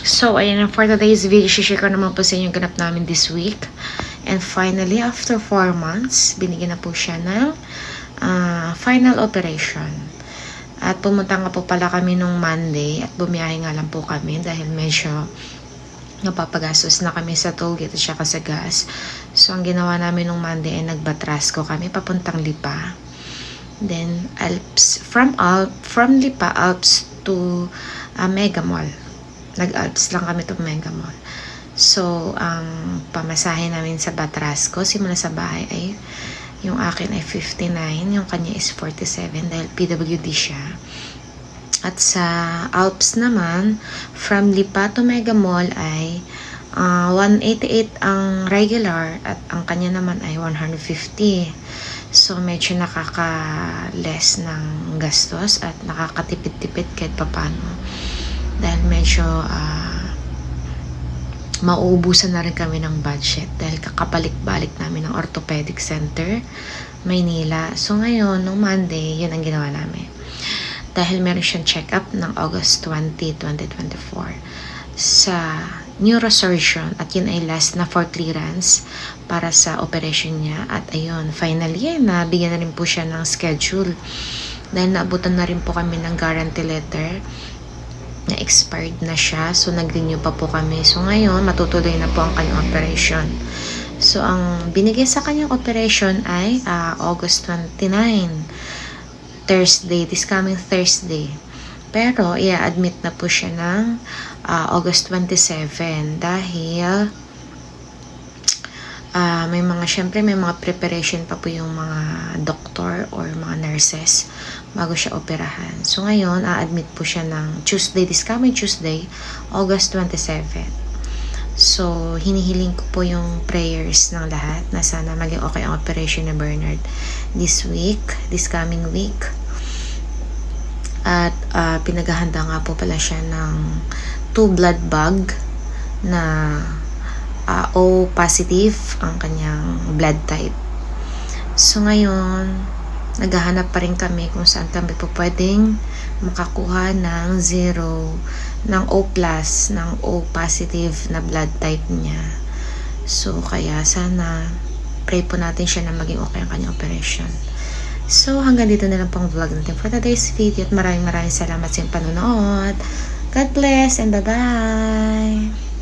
So, ayan, for today's video, share ko naman po sa inyo yung ganap namin this week. And finally, after 4 months, binigyan na po siya ng final operation. At pumunta nga po pala kami nung Monday at bumiyahe nga lang po kami dahil medyo napapagastos na kami sa tollgate at saka sa gas. So, ang ginawa namin nung Monday ay nagbatrasko kami papuntang Lipa. Then, Alps, from Lipa, Alps to Mega Mall. Nag-Alps lang kami to Mega Mall. So, ang pamasahe namin sa Batrasco, simula sa bahay ay, yung akin ay 59, yung kanya is 47 dahil PWD siya. At sa Alps naman, from Lipa to Mega Mall ay 188 ang regular at ang kanya naman ay 150. So, medyo nakaka-less ng gastos at nakakatipid-tipid kahit papano. Dahil medyo mauubusan na rin kami ng budget dahil kakabalik-balik namin ng Orthopedic Center, Maynila. So, ngayon, nung Monday, yun ang ginawa namin. Dahil meron siyang check-up ng August 20, 2024 sa neurosurgeon at yun ay last na for clearance para sa operation niya. At ayun, finally, nabigyan na rin po siya ng schedule dahil naabutan na rin po kami ng guarantee letter na expired na siya. So, nag-renew pa po kami. So, ngayon, matutuloy na po ang kanyang operation. So, ang binigay sa kanyang operation ay August 29, Thursday, this coming Thursday. Pero, i-admit na po siya ng August 27 dahil syempre may mga preparation pa po yung mga doctor or mga nurses bago siya operahan. So, ngayon, a-admit po siya ng Tuesday, this coming Tuesday, August 27. So, hinihiling ko po yung prayers ng lahat na sana maging okay ang operation ni Bernard this coming week. At pinaghahanda nga po pala siya ng 2 blood bag na O positive ang kanyang blood type. So, ngayon, naghahanap pa rin kami kung saan kami po pwedeng makakuha ng 0, ng O+, ng O positive na blood type niya. So, kaya sana pray po natin siya na maging okay ang kanyang operation. So, hanggang dito na lang pong vlog natin for today's video at maraming salamat sa inyong panonood. God bless and bye-bye!